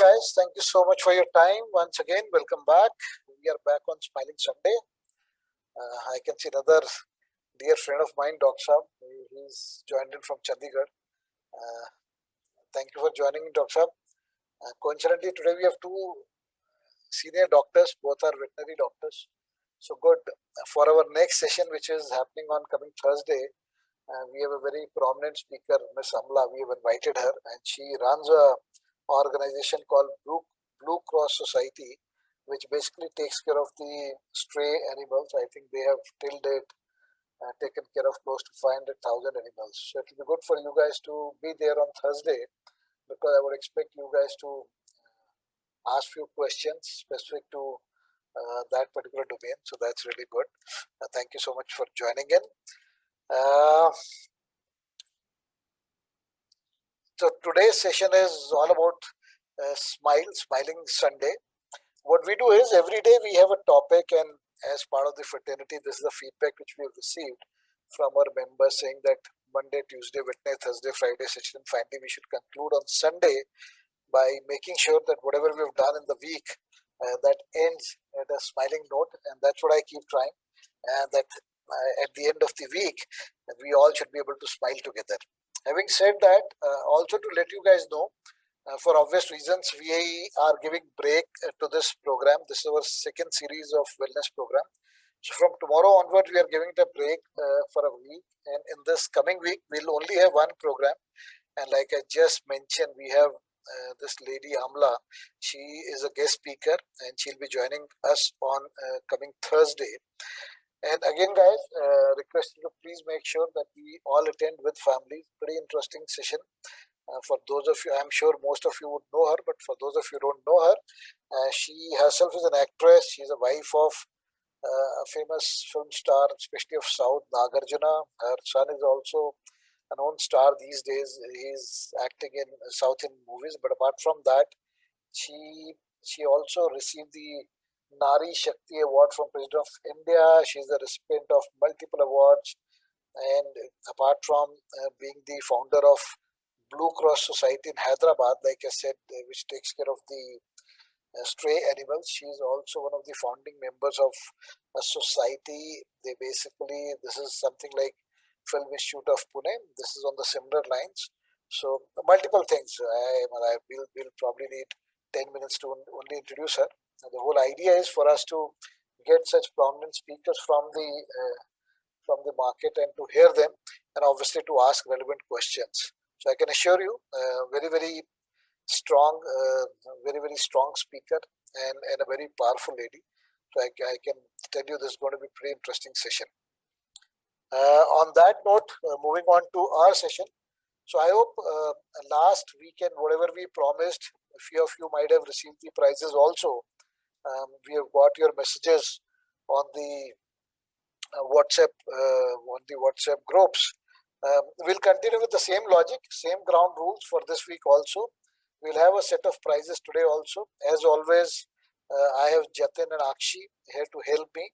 guys. Thank you so much for your time. Once again, welcome back. We are back on Smiling Sunday. I can see another dear friend of mine, Dr. Shah. He's joined in from Chandigarh. Uh, Thank you for joining in, Dr. Shah. Coincidentally, today we have two senior doctors, both are veterinary doctors. So good. For our next session, which is happening on coming Thursday, we have a very prominent speaker, Miss Amla. We have invited her, and she runs a organization called Blue Cross Society, which basically takes care of the stray animals. I think they have till date taken care of close to 500,000 animals. So it will be good for you guys to be there on Thursday, because I would expect you guys to ask few questions specific to that particular domain. So that's really good. Thank you so much for joining in. So today's session is all about Smiling Sunday. What we do is every day we have a topic, and as part of the fraternity, this is the feedback which we have received from our members saying that Monday, Tuesday, Wednesday, Thursday, Friday session, finally we should conclude on Sunday by making sure that whatever we have done in the week, that ends at a smiling note, and that's what I keep trying, and that at the end of the week, we all should be able to smile together. Having said that, also to let you guys know, for obvious reasons, we are giving break to this program. This is our second series of wellness program. So from tomorrow onward, we are giving it a break for a week. And in this coming week, we'll only have one program. And like I just mentioned, we have this lady Amla. She is a guest speaker, and she'll be joining us on coming Thursday. And again, guys, request you to please make sure that we all attend with families. Pretty interesting session. For those of you, I'm sure most of you would know her, but for those of you who don't know her, she herself is an actress. She's a wife of a famous film star, especially of South, Nagarjuna. Her son is also a known star these days. He's acting in South Indian movies. But apart from that, she also received the Nari Shakti Award from President of India. She's the recipient of multiple awards. And apart from being the founder of Blue Cross Society in Hyderabad, like I said, which takes care of the stray animals. She is also one of the founding members of a society. They basically, this is something like Film Institute of Pune. This is on the similar lines. So multiple things. We'll probably need 10 minutes to only introduce her. Now, the whole idea is for us to get such prominent speakers from the market and to hear them, and obviously to ask relevant questions. So I can assure you, very strong, very strong speaker, and a very powerful lady. So I can tell you this is going to be a pretty interesting session. On that note, moving on to our session. So I hope last weekend, whatever we promised, a few of you might have received the prizes also. We have got your messages on the WhatsApp groups. We'll continue with the same logic, same ground rules for this week also. We'll have a set of prizes today also. As always, I have Jatin and Akshi here to help me.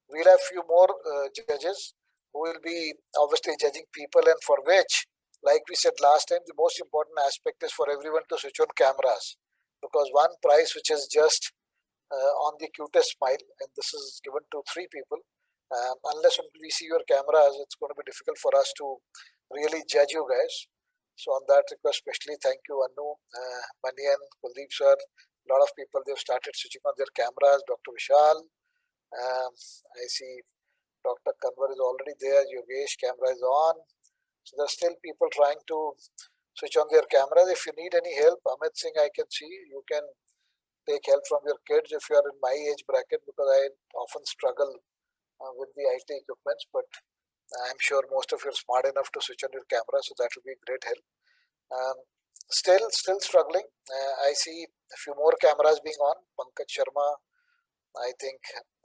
We'll have few more judges who will be obviously judging people, and for which, like we said last time, the most important aspect is for everyone to switch on cameras, because one prize which is just on the cutest smile, and this is given to three people. Unless we see your cameras, it's going to be difficult for us to really judge you guys. So on that request, especially thank you, Anu, Manian, Kuldeep sir. A lot of people, they've started switching on their cameras. Dr. Vishal, I see Dr. Kanwar is already there. Yogesh, camera is on. So there's still people trying to switch on their cameras. If you need any help, Amit Singh, I can see you can take help from your kids if you are in my age bracket, because I often struggle with the IT equipments, but I'm sure most of you are smart enough to switch on your camera, so that will be great help. Still struggling. I see a few more cameras being on. Pankaj Sharma, I think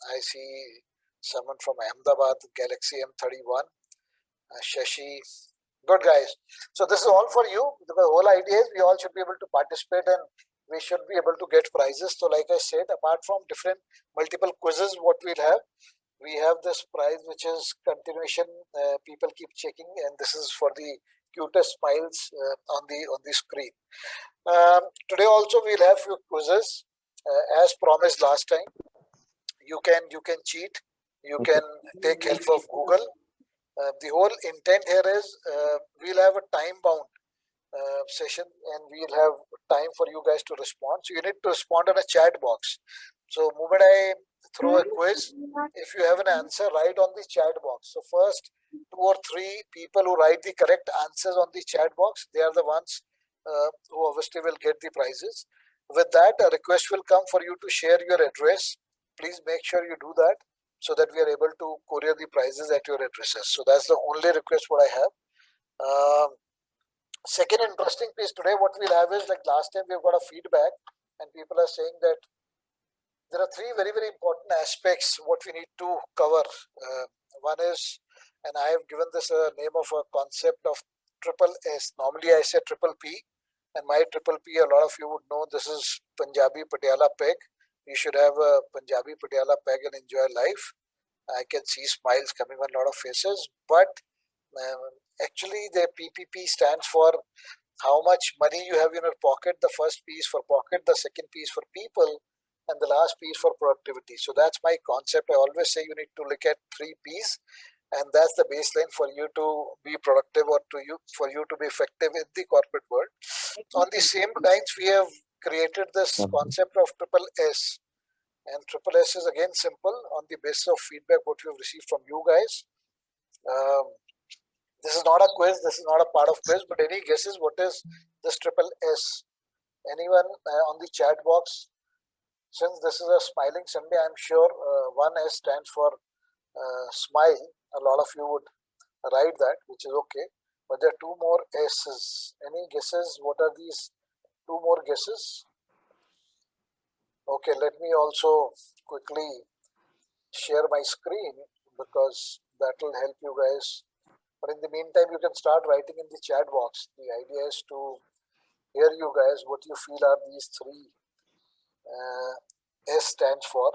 I see someone from Ahmedabad, Galaxy M31, Shashi. Good guys. So this is all for you. The whole idea is we all should be able to participate, and we should be able to get prizes. So like I said, apart from different multiple quizzes, what we'll have, we have this prize which is continuation. People keep checking, and this is for the cutest smiles on the screen. Today also we'll have few quizzes as promised last time. You can cheat. You can take help of Google. The whole intent here is we'll have a time bound session and we'll have time for you guys to respond. So you need to respond in a chat box. So moment I throw a quiz, if you have an answer, write on the chat box. So first 2 or 3 people who write the correct answers on the chat box, they are the ones who obviously will get the prizes. With that, a request will come for you to share your address. Please make sure you do that so that we are able to courier the prizes at your addresses. So that's the only request what I have. Second interesting piece today, what we'll have is like last time we've got a feedback and people are saying that there are 3 very important aspects what we need to cover. One is, and I have given this a name of a concept of triple S. Normally I say triple P, and my triple P, a lot of you would know this is Punjabi Patiala Peg. You should have a Punjabi Patiala Peg and enjoy life. I can see smiles coming on a lot of faces, but actually the PPP stands for how much money you have in your pocket. The first P is for pocket, the second P is for people, and the last P is for productivity. So that's my concept. I always say you need to look at 3 Ps, and that's the baseline for you to be productive or for you to be effective in the corporate world. On the same lines, we have created this concept of triple S, and triple S is again simple on the basis of feedback what we have received from you guys. This is not a quiz, this is not a part of quiz, but any guesses what is this triple S? Anyone on the chat box? Since this is a smiling Sunday, I'm sure one S stands for smile. A lot of you would write that, which is okay. But there are 2 more S's. Any guesses? What are these 2 more guesses? Okay, let me also quickly share my screen because that will help you guys. But in the meantime, you can start writing in the chat box. The idea is to hear you guys what you feel are these 3 S stands for.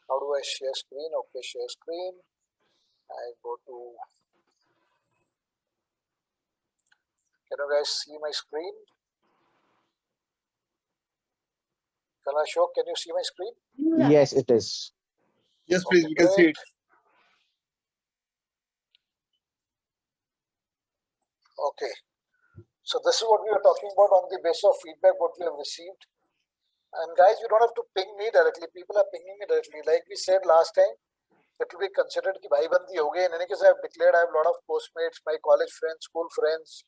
How do I share screen? Okay, share screen. I go to. Can you guys see my screen? Ashok, can you see my screen? Yes, it is. Yes, please, Okay, we can see it. Okay. So this is what we are talking about on the basis of feedback what we have received. And guys, you don't have to ping me directly. People are pinging me directly. Like we said last time, it will be considered कि भाईबंदी हो गई. In any case, I have declared I have a lot of postmates, my college friends, school friends.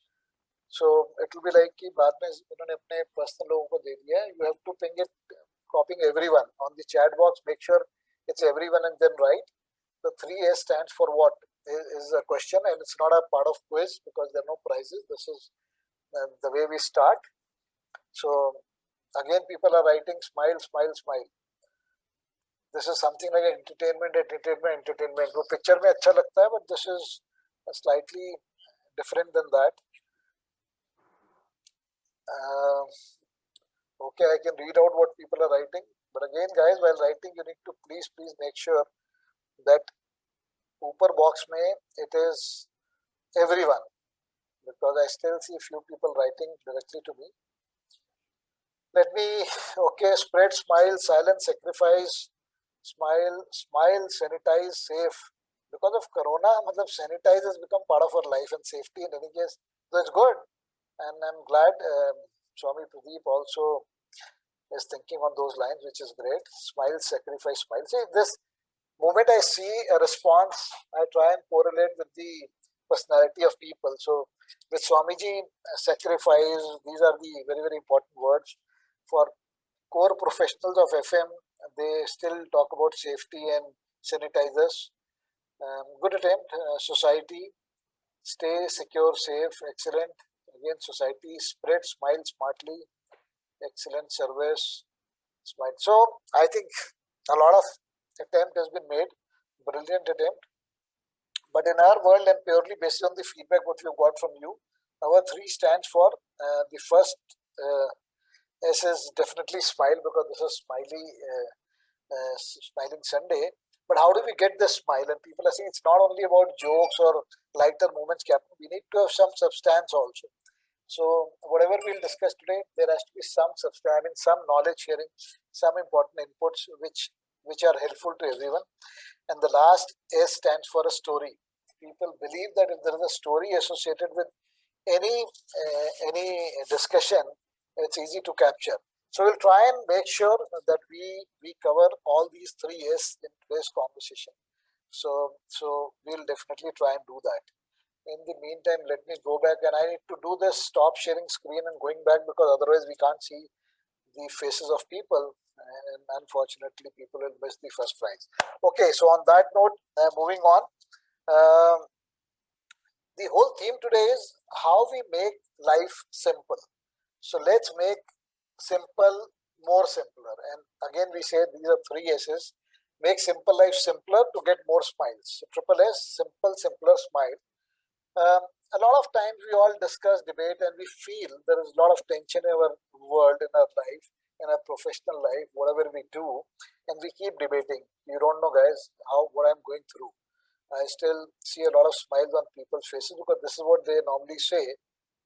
So it will be like कि बाद में इन्होंने अपने personal लोगों को दे दिया. You have to ping it, copying everyone on the chat box. Make sure it's everyone and then write. The 3S stands for what is a question, and it's not a part of quiz because there are no prizes. This is the way we start. So again, people are writing smile, smile, smile. This is something like entertainment, entertainment, entertainment. वो picture में अच्छा लगता है, but this is slightly different than that. Okay, I can read out what people are writing. But again, guys, while writing, you need to please make sure that ऊपर box में it is everyone, because I still see few people writing directly to me. Let me, okay, spread smile, silence, sacrifice, smile, sanitize, safe. Because of Corona, sanitize has become part of our life and safety in any case. So it's good. And I'm glad Swami Pradeep also is thinking on those lines, which is great. Smile, sacrifice, smile. See, this moment I see a response, I try and correlate with the personality of people. So with Swamiji, sacrifice, these are the very important words. For core professionals of FM, they still talk about safety and sanitizers. Good attempt. Society, stay secure, safe, excellent. Again, society, spread, smile smartly, excellent service, smile. So I think a lot of attempt has been made, brilliant attempt. But in our world, and purely based on the feedback what we've got from you, our 3 stands for the first S is definitely smile, because this is smiling Sunday. But how do we get this smile? And people are saying it's not only about jokes or lighter moments, Captain. We need to have some substance also. So whatever we'll discuss today, there has to be some substance, I mean, some knowledge sharing, some important inputs which are helpful to everyone. And the last S stands for a story. People believe that if there is a story associated with any discussion, it's easy to capture. So we'll try and make sure that we cover all these three S in today's conversation. So we'll definitely try and do that. In the meantime, let me go back, and I need to do this stop sharing screen and going back, because otherwise we can't see the faces of people, and unfortunately people will miss the first prize. Okay, so on that note, moving on, the whole theme today is how we make life simple. So let's make simple more simpler. And again, we say these are three S's. Make simple life simpler to get more smiles. So triple S, simple, simpler, smile. A lot of times we all discuss, debate, and we feel there is a lot of tension in our world, in our life, in our professional life, whatever we do, and we keep debating. You don't know, guys, what I'm going through. I still see a lot of smiles on people's faces, because this is what they normally say.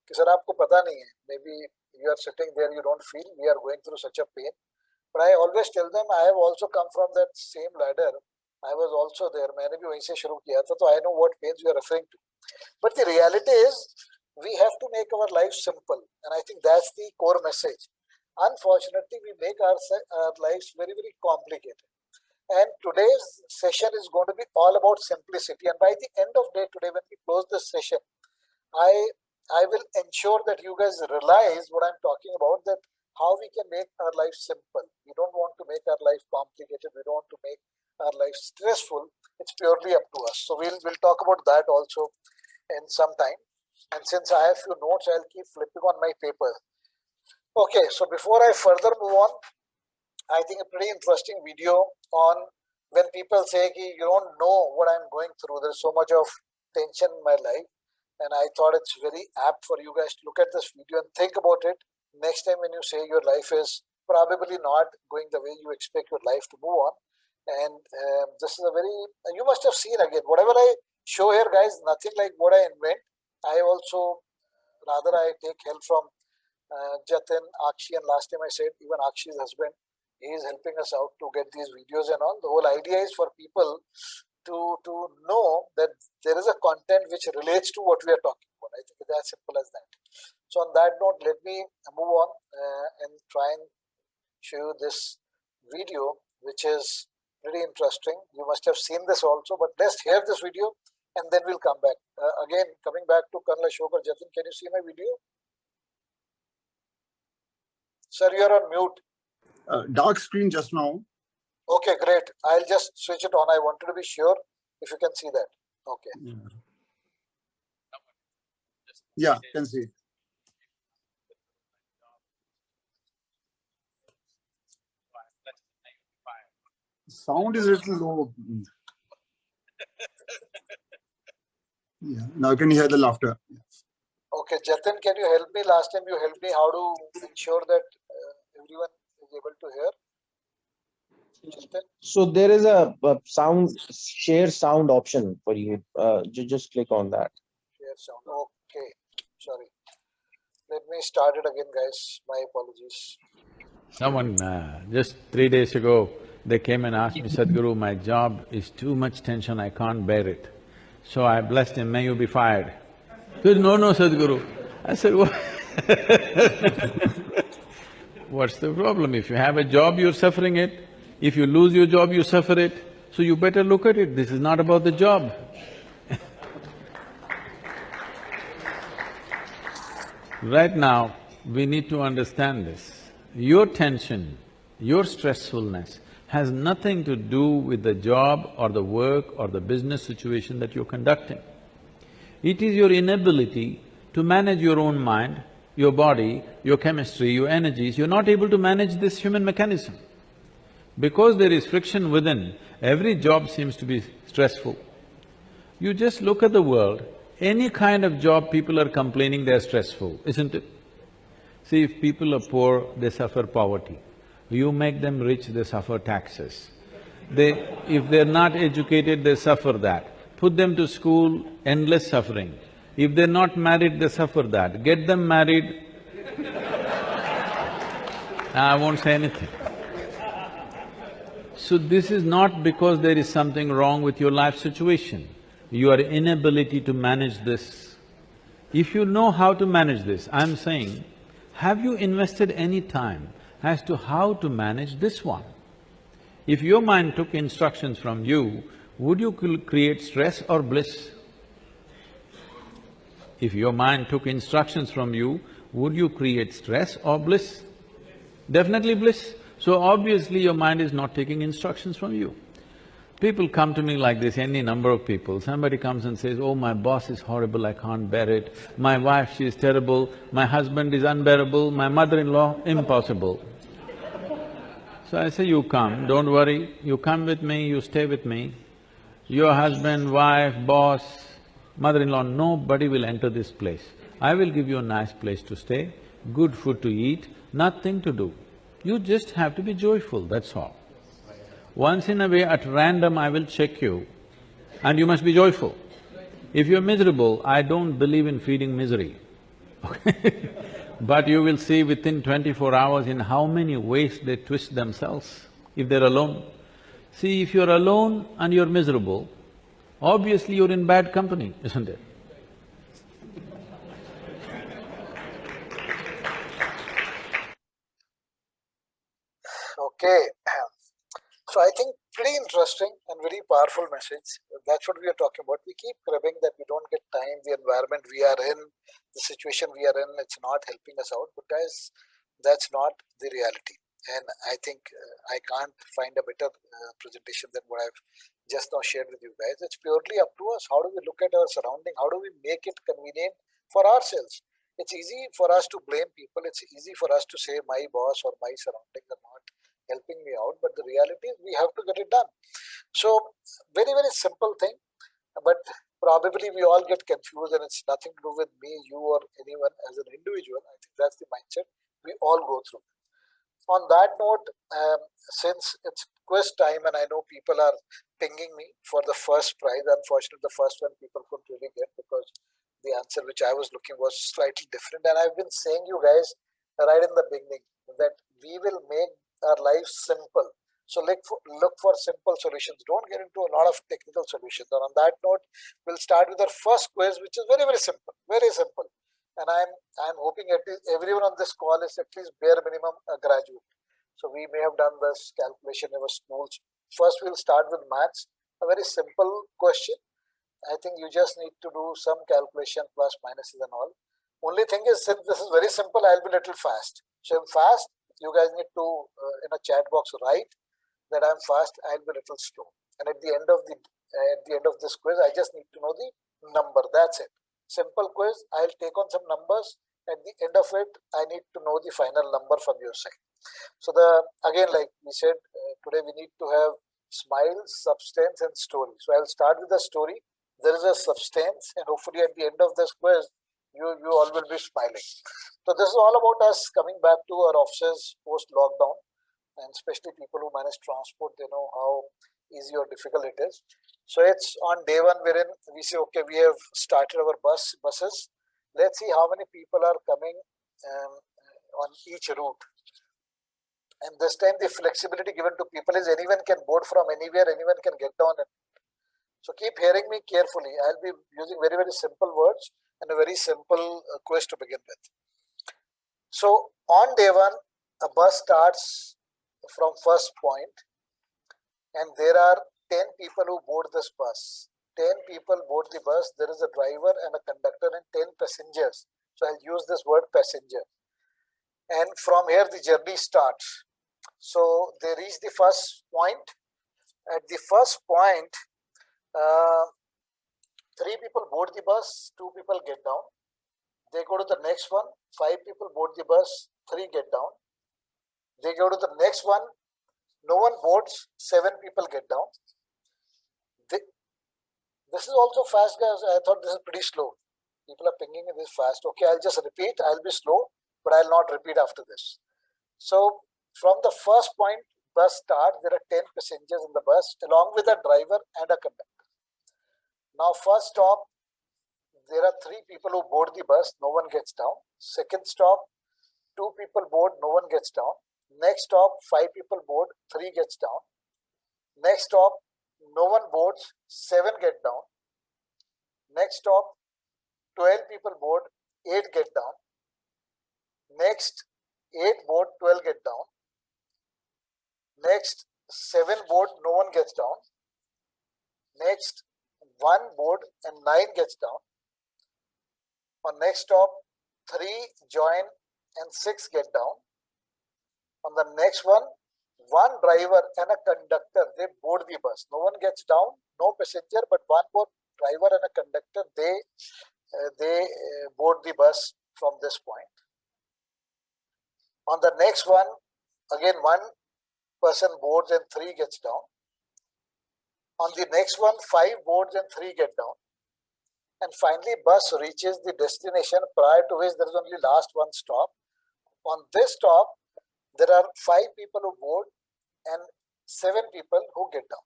कि sir आपको पता नहीं है, maybe you are sitting there, you don't feel we are going through such a pain. But I always tell them I have also come from that same ladder. I was also there. मैंने भी वहीं से शुरू किया था, so I know what pains you are referring to. But the reality is, we have to make our life simple, and I think that's the core message. Unfortunately, we make our lives very, very complicated. And today's session is going to be all about simplicity. And by the end of day today, when we close this session, I will ensure that you guys realize what I'm talking about, that how we can make our life simple. We don't want to make our life complicated. We don't want to make our life stressful. It's purely up to us. So we'll talk about that also in some time. And since I have few notes, I'll keep flipping on my paper. Okay, so before I further move on, I think a pretty interesting video on when people say you don't know what I'm going through. There's so much of tension in my life. And I thought it's very apt for you guys to look at this video and think about it next time when you say your life is probably not going the way you expect your life to move on. And this is a very, you must have seen again, whatever I show here, guys, nothing like what I invent. I also, rather I take help from Jatin, Akshi, and last time I said even Akshi's husband, he is helping us out to get these videos and all. The whole idea is for people to know that there is a content which relates to what we are talking about. I think it's as simple as that. So on that note, let me move on and try and show you this video, which is pretty interesting. You must have seen this also, but let's hear this video and then we'll come back. Again, coming back to Colonel Ashok or Jatin, can you see my video? Sir, you're on mute. Dark screen just now. Okay, great. I'll just switch it on. I wanted to be sure if you can see that. Okay. Yeah, can see. Sound is a little low. Yeah, now you can hear the laughter. Okay, Jatin, can you help me? Last time you helped me how to ensure that everyone is able to hear. Jatin? So there is a share sound option for you. Just click on that. Share sound. Okay, sorry. Let me start it again, guys. My apologies. Someone, just 3 days ago, they came and asked me, Sadhguru, my job is too much tension, I can't bear it. So I blessed him, may you be fired. He said, no, Sadhguru. I said, what? What's the problem? If you have a job, you're suffering it. If you lose your job, you suffer it. So you better look at it, this is not about the job. Right now, we need to understand this. Your tension, your stressfulness has nothing to do with the job or the work or the business situation that you're conducting. It is your inability to manage your own mind, your body, your chemistry, your energies. You're not able to manage this human mechanism. Because there is friction within, every job seems to be stressful. You just look at the world, any kind of job people are complaining they're stressful, isn't it? See, if people are poor, they suffer poverty. You make them rich, they suffer taxes. If they're not educated, they suffer that. Put them to school, endless suffering. If they're not married, they suffer that. Get them married, I won't say anything. So this is not because there is something wrong with your life situation, your inability to manage this. If you know how to manage this, I'm saying, have you invested any time as to how to manage this one? If your mind took instructions from you, would you create stress or bliss? If your mind took instructions from you, would you create stress or bliss? Definitely bliss. So obviously your mind is not taking instructions from you. People come to me like this, any number of people. Somebody comes and says, oh, my boss is horrible, I can't bear it. My wife, she is terrible. My husband is unbearable. My mother-in-law, impossible. So I say, you come, don't worry, you come with me, you stay with me. Your husband, wife, boss, mother-in-law, nobody will enter this place. I will give you a nice place to stay, good food to eat, nothing to do. You just have to be joyful, that's all. Once in a way, at random, I will check you and you must be joyful. If you're miserable, I don't believe in feeding misery, okay? But you will see within 24 hours in how many ways they twist themselves if they're alone. See, if you're alone and you're miserable, obviously you're in bad company, isn't it? Okay. So I think pretty interesting and very powerful message. That's what we are talking about. We keep cribbing that we don't get time, the environment we are in, the situation we are in, it's not helping us out. But guys, that's not the reality. And I think I can't find a better presentation than what I've just now shared with you guys. It's purely up to us. How do we look at our surrounding? How do we make it convenient for ourselves? It's easy for us to blame people. It's easy for us to say my boss or my surroundings are not helping me out, but the reality is we have to get it done. So very, very simple thing, but probably we all get confused and it's nothing to do with me, you or anyone as an individual. I think that's the mindset we all go through. On that note, since it's quiz time and I know people are pinging me for the first prize, unfortunately the first one people couldn't really get because the answer which I was looking was slightly different. And I've been saying you guys right in the beginning that we will make our lives simple. So look for simple solutions. Don't get into a lot of technical solutions. And on that note, we'll start with our first quiz, which is very, very simple, very simple. And I'm hoping at least everyone on this call is at least bare minimum a graduate. So we may have done this calculation in our schools. First, we'll start with maths, a very simple question. I think you just need to do some calculation plus minuses and all. Only thing is, since this is very simple, I'll be a little fast. So I'm fast. You guys need to in a chat box write that I'm fast. I'll be a little slow. And at the end of this quiz, I just need to know the number. That's it. Simple quiz. I'll take on some numbers. At the end of it, I need to know the final number from your side. So again, like we said, today we need to have smiles, substance, and story. So I'll start with the story. There is a substance, and hopefully at the end of this quiz, you all will be smiling. So this is all about us coming back to our offices post-lockdown, and especially people who manage transport, they know how easy or difficult it is. So it's on day one wherein we say, okay, we have started our buses. Let's see how many people are coming on each route. And this time the flexibility given to people is anyone can board from anywhere, anyone can get down. So keep hearing me carefully. I'll be using very, very simple words and a very simple quiz to begin with. So on day one, a bus starts from first point and there are 10 people who board this bus. 10 people board the bus. There is a driver and a conductor and 10 passengers. So I'll use this word passenger. And from here the journey starts. So they reach the first point. At the first point, 3 people board the bus, 2 people get down. They go to the next one, 5 people board the bus, 3 get down. They go to the next one, no one boards, 7 people get down. This is also fast, guys. I thought this is pretty slow. People are pinging me this fast. Okay, I'll just repeat. I'll be slow, but I'll not repeat after this. So from the first point, bus starts, there are 10 passengers in the bus along with a driver and a conductor. Now, first stop, there are 3 people who board the bus, no one gets down. Second stop, 2 people board, no one gets down. Next stop, 5 people board, 3 gets down. Next stop, no one boards, 7 get down. Next stop, 12 people board, 8 get down. Next, 8 board, 12 get down. Next, 7 board, no one gets down. Next, 1 board and 9 gets down. On next stop, 3 join and 6 get down. On the next one driver and a conductor, they board the bus. No one gets down, no passenger, but 1 more driver and a conductor, they board the bus from this point. On the next one, again 1 person boards and 3 gets down. On the next one, 5 boards and 3 get down. And finally, bus reaches the destination, prior to which there is only last 1 stop. On this stop, there are 5 people who board and 7 people who get down.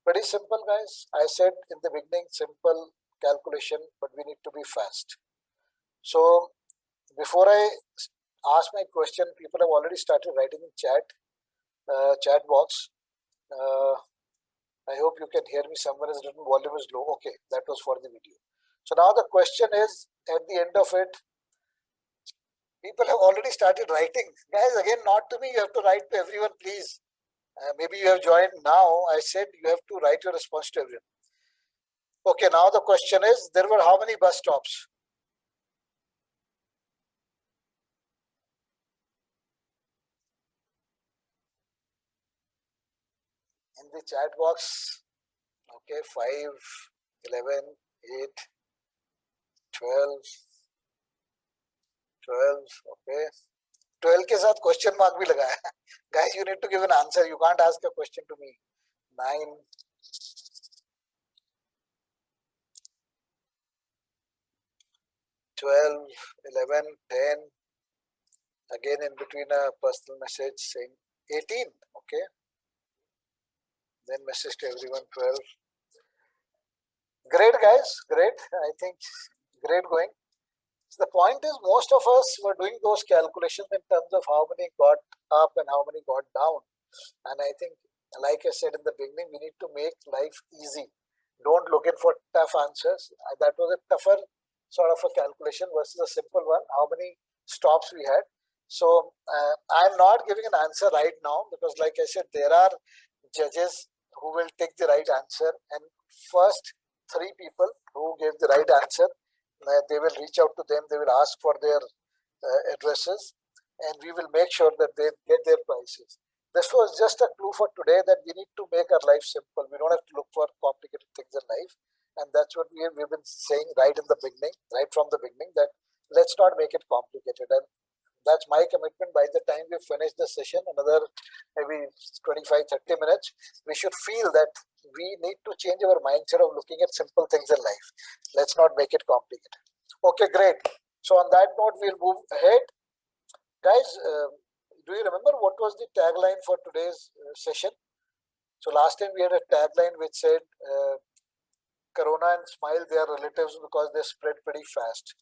Pretty simple, guys. I said in the beginning, simple calculation, but we need to be fast. So before I ask my question, people have already started writing in chat box. I hope you can hear me. Someone has written volume is low. Okay, that was for the video. So now the question is, at the end of it, people have already started writing. Guys, again, not to me, you have to write to everyone, please. Maybe you have joined now. I said you have to write your response to everyone. Okay, now the question is, there were how many bus stops? In the chat box, okay, 5, 11, 8, 12, okay. 12 के साथ question mark भी लगा है. Guys, you need to give an answer. You can't ask a question to me. 9, 12, 11, 10. Again, in between a personal message saying 18. Okay. Then message to everyone 12. Great, guys. Great. I think great going. So the point is, most of us were doing those calculations in terms of how many got up and how many got down. And I think, like I said in the beginning, we need to make life easy. Don't look in for tough answers. That was a tougher sort of a calculation versus a simple one, how many stops we had. So I'm not giving an answer right now because, like I said, there are judges who will take the right answer, and first 3 people who gave the right answer, they will reach out to them, they will ask for their addresses, and we will make sure that they get their prices. This was just a clue for today that we need to make our life simple. We don't have to look for complicated things in life, and that's what we've been saying right in the beginning, right from the beginning, that let's not make it complicated. And that's my commitment. By the time we finish the session, another maybe 25-30 minutes, we should feel that we need to change our mindset of looking at simple things in life. Let's not make it complicated. Okay, great. So on that note, we'll move ahead. Guys, do you remember what was the tagline for today's session? So last time we had a tagline which said, Corona and Smile, they are relatives because they spread pretty fast.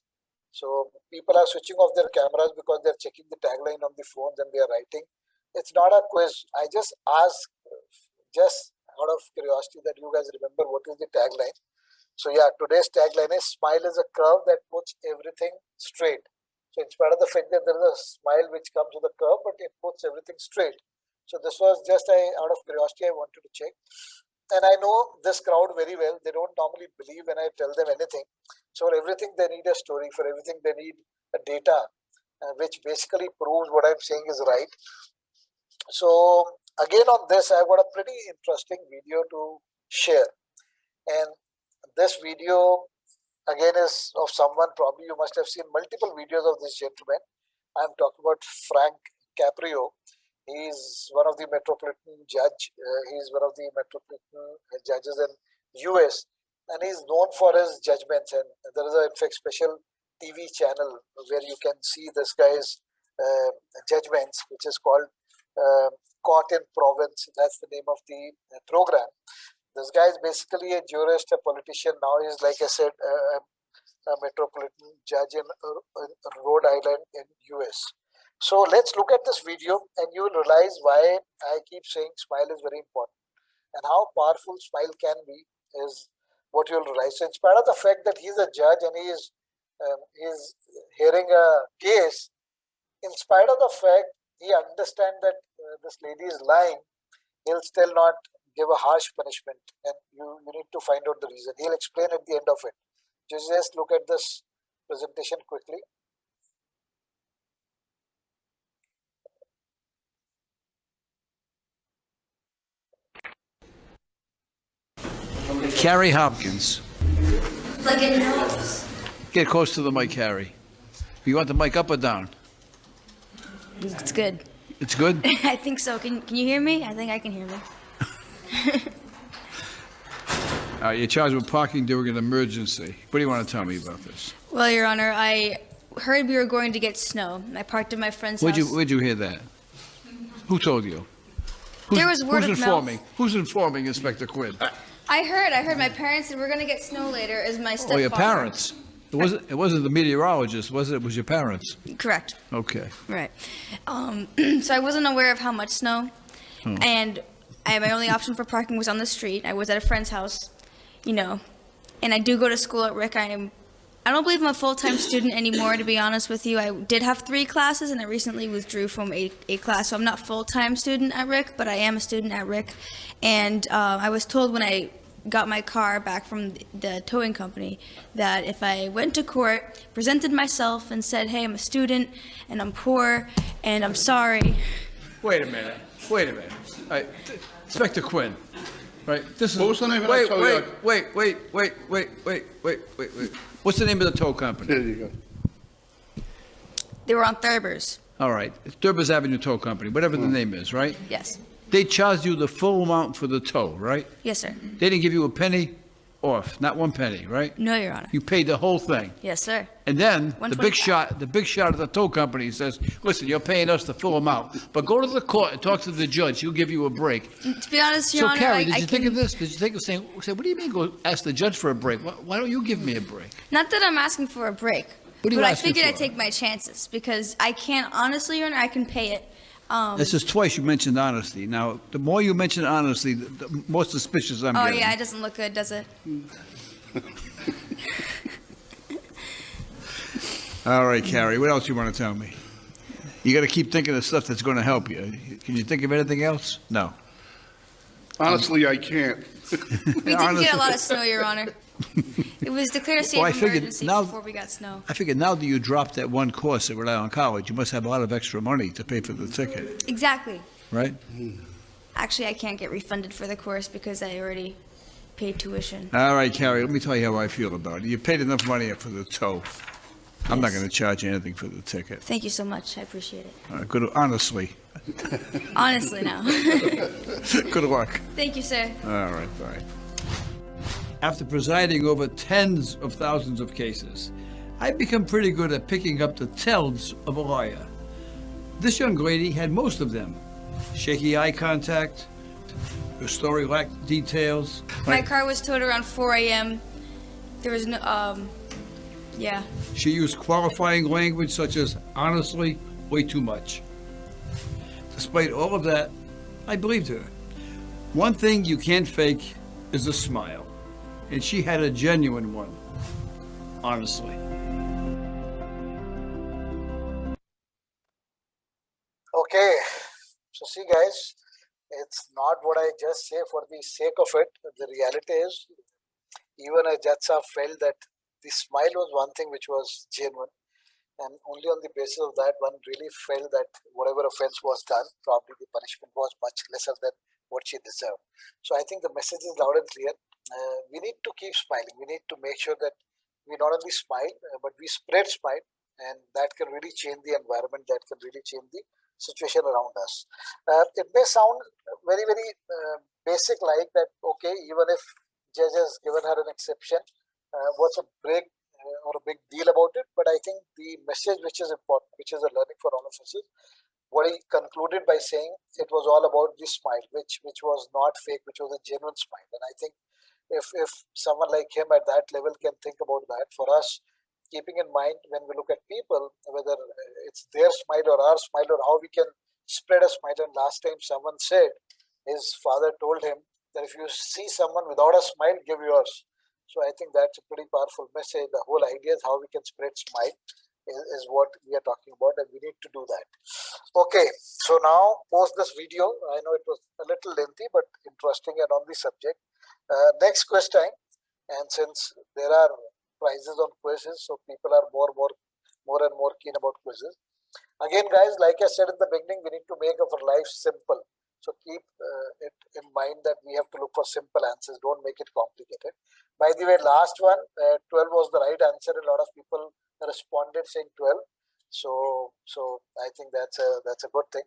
So people are switching off their cameras because they're checking the tagline on the phones and they are writing. It's not a quiz. I just ask, just out of curiosity, that you guys remember what is the tagline. So yeah, today's tagline is, Smile is a curve that puts everything straight. So in spite of the fact that there is a smile which comes with a curve, but it puts everything straight. So this was just out of curiosity, I wanted to check. And I know this crowd very well. They don't normally believe when I tell them anything. So for everything, they need a story. For everything, they need a data, which basically proves what I'm saying is right. So again, on this, I've got a pretty interesting video to share. And this video, again, is of someone, probably you must have seen multiple videos of this gentleman. I'm talking about Frank Caprio. He's one of the metropolitan judge. He's one of the metropolitan judges in US, and he's known for his judgments. And there is in fact special TV channel where you can see this guy's judgments, which is called Caught in Province. That's the name of the program. This guy is basically a jurist, a politician. Now he's, like I said, a metropolitan judge in Rhode Island in US. So let's look at this video and you will realize why I keep saying smile is very important and how powerful smile can be is what you'll realize. So in spite of the fact that he's a judge and he's hearing a case, in spite of the fact he understands that this lady is lying, he'll still not give a harsh punishment, and you need to find out the reason. He'll explain at the end of it. Just look at this presentation quickly. Carrie Hopkins. Like it knows. Get close to the mic, Carrie. You want the mic up or down? It's good. It's good? I think so. Can you hear me? I think I can hear me. You're charged with parking during an emergency. What do you want to tell me about this? Well, Your Honor, I heard we were going to get snow. I parked at my friend's house. Where'd you hear that? Who told you? There was word who's of informing? mouth. Who's informing Inspector Quinn? I heard my parents said we're going to get snow later as my stepfather. Oh, your parents. It wasn't the meteorologist, was it? It was your parents. Correct. Okay. Right. So I wasn't aware of how much snow. And my only option for parking was on the street. I was at a friend's house, and I do go to school at Rick. I don't believe I'm a full-time student anymore, to be honest with you. I did have 3 classes, and I recently withdrew from a class, so I'm not full-time student at Rick, but I am a student at Rick. And I was told when I got my car back from the towing company that if I went to court, presented myself, and said, hey, I'm a student, and I'm poor, and I'm sorry. Wait a minute. All right. Inspector Quinn. Right. This is. What was the name of wait, that tow yard? wait. What's the name of the tow company? There you go. They were on Thurber's. All right. It's Durbus Avenue Tow Company, whatever the name is, right? Yes. They charged you the full amount for the tow, right? Yes, sir. They didn't give you a penny off, not 1 penny, right? No, Your Honor. You paid the whole thing. Yes, sir. And then the big 125. shot of the tow company says, listen, you're paying us the full amount, but go to the court and talk to the judge. He'll give you a break. To be honest, Your So, Honor, Carrie, I did you think can- of this? Did you think of saying, what do you mean go ask the judge for a break? Why don't you give me a break? Not that I'm asking for a break, What are you but I asking figured for? I'd take my chances because I can't, honestly, Your Honor, I can pay it. This is twice you mentioned honesty. Now, the more you mention honesty, the more suspicious I'm Oh, getting. yeah, it doesn't look good, does it? All right, Carrie, what else you want to tell me? You got to keep thinking of stuff that's going to help you. Can you think of anything else? No. Honestly, I can't. We did get a lot of snow, Your Honor. It was declared a state Well, I of figured emergency now- before we got snow. I figured now that you dropped that one course at Rhode Island College, you must have a lot of extra money to pay for the ticket, Exactly. right? Actually, I can't get refunded for the course because I already paid tuition. All right, Carrie, let me tell you how I feel about it. You paid enough money for the tow. I'm not Yes. going to charge you anything for the ticket. Thank you so much. I appreciate it. All right, good, honestly, Honestly, now. good luck. Thank you, sir. All right, bye. After presiding over tens of thousands of cases, I've become pretty good at picking up the tells of a liar. This young lady had most of them. Shaky eye contact, her story lacked details. My car was towed around 4 a.m. There was no, yeah. She used qualifying language such as, honestly, way too much. Despite all of that, I believed her. One thing you can't fake is a smile. And she had a genuine one, honestly. Okay, so see guys, it's not what I just say for the sake of it. The reality is, even a judge sahab felt that the smile was one thing which was genuine, and only on the basis of that one really felt that whatever offense was done, probably the punishment was much lesser than what she deserved. So I think the message is loud and clear. We need to keep smiling. We need to make sure that we not only smile, but we spread smile, and that can really change the environment, that can really change the situation around us. It may sound very, very basic, like that, okay, even if judge has given her an exception, what's a break or a big deal about it? But I think the message which is important, which is a learning for all of us, is what he concluded by saying it was all about the smile, which was not fake, which was a genuine smile. And I think if someone like him at that level can think about that, for us, keeping in mind when we look at people, whether it's their smile or our smile, or how we can spread a smile. And last time someone said his father told him that if you see someone without a smile, give yours. So I think that's a pretty powerful message. The whole idea is how we can spread smile is what we are talking about, and we need to do that. Okay, so now post this video. I know it was a little lengthy, but interesting and on the subject. Next quiz time, and since there are prizes on quizzes, so people are more and more keen about quizzes. Again, guys, like I said in the beginning, we need to make our life simple. So keep it in mind that we have to look for simple answers. Don't make it complicated. By the way, last one, 12 was the right answer. A lot of people responded saying 12. So I think that's a good thing.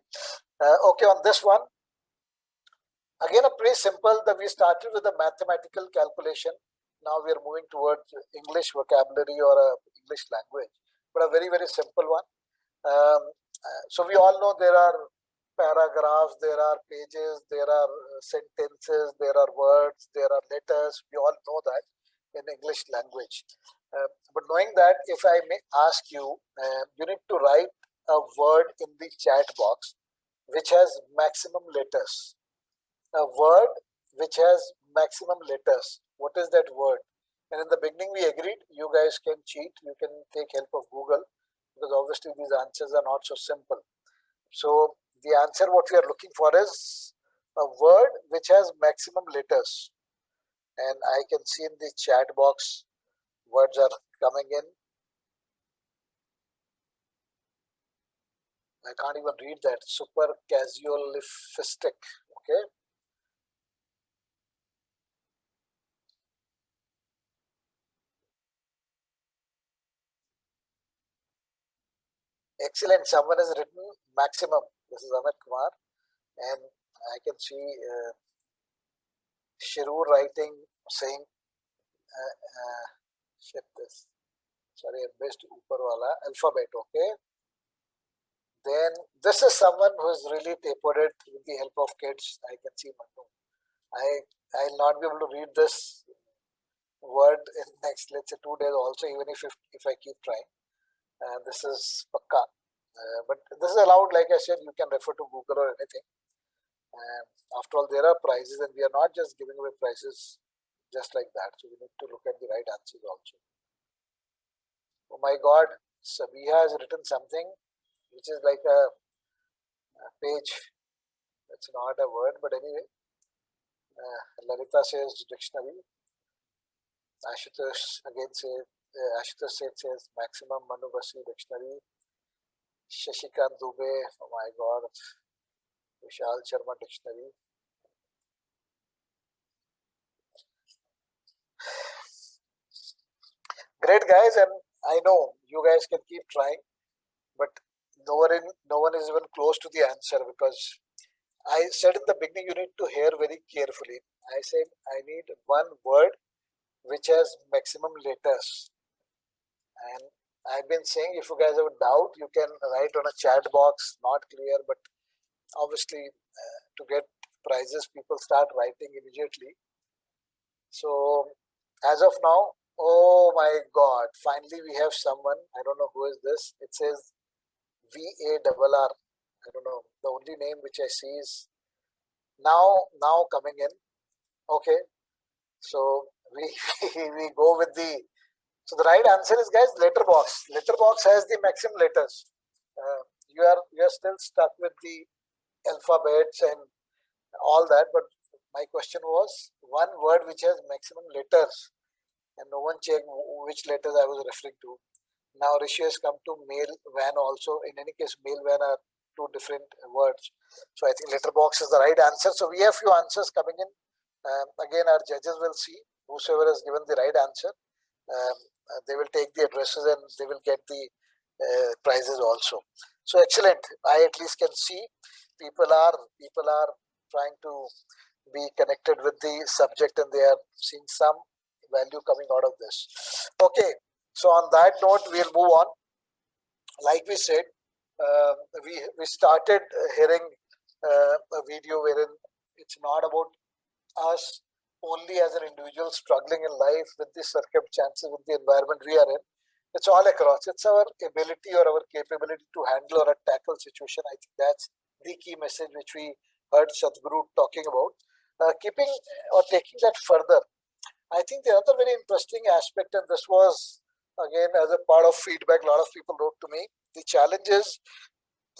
Okay, on this one, again, a pretty simple that we started with a mathematical calculation. Now we are moving towards English vocabulary or English language, but a very, very simple one. So we all know there are paragraphs, there are pages, there are sentences, there are words, there are letters. We all know that in English language. But knowing that, if I may ask you, you need to write a word in the chat box which has maximum letters. A word which has maximum letters. What is that word? And in the beginning we agreed you guys can cheat, you can take help of Google, because obviously these answers are not so simple. So the answer what we are looking for is a word which has maximum letters. And I can see in the chat box words are coming in. I can't even read that. Super casualistic. Okay. Excellent. Someone has written maximum. This is Amit Kumar. And I can see Shirur writing, saying, shit this. Sorry, I missed Uparwala. Alphabet, okay. Then this is someone who has really tapered it with the help of kids. I can see Manu. I'll not be able to read this word in next, let's say, 2 days also, even if I keep trying. This is Pakka. But this is allowed, like I said, you can refer to Google or anything. After all, there are prizes, and we are not just giving away prizes just like that. So we need to look at the right answers also. Oh my God, Sabiha has written something which is like a page. That's not a word, but anyway. Lalita says dictionary. Ashutosh again says, Ashutosh says maximum Manubasi dictionary. Shashikant Dubey, oh my God. Vishal Sharma dictionary. Great, guys, and I know you guys can keep trying, but no one is even close to the answer, because I said in the beginning you need to hear very carefully. I said I need one word which has maximum letters, and I've been saying if you guys have a doubt, you can write on a chat box. Not clear, but obviously to get prizes, people start writing immediately. So as of now, oh my God, finally we have someone. I don't know who is this. It says VARR. I don't know. The only name which I see is now coming in. Okay, so we we go with the. So the right answer is, guys, letterbox. Letterbox has the maximum letters. You are still stuck with the alphabets and all that, but my question was one word which has maximum letters, and no one checked which letters I was referring to. Now Rishi has come to male van also. In any case, male van are two different words. So I think letterbox is the right answer. So we have few answers coming in. Again, our judges will see whosoever has given the right answer. They will take the addresses and they will get the prizes also. So excellent. I at least can see people are trying to be connected with the subject, and they are seeing some value coming out of this. Okay. So on that note, we'll move on. Like we said, We started hearing a video wherein it's not about us only as an individual struggling in life with the circumstances, with the environment we are in. It's all across. It's our ability or our capability to handle or tackle situation. I think that's the key message which we heard Sadhguru talking about. Keeping or taking that further, I think the other very interesting aspect, and this was again as a part of feedback, a lot of people wrote to me. The challenge is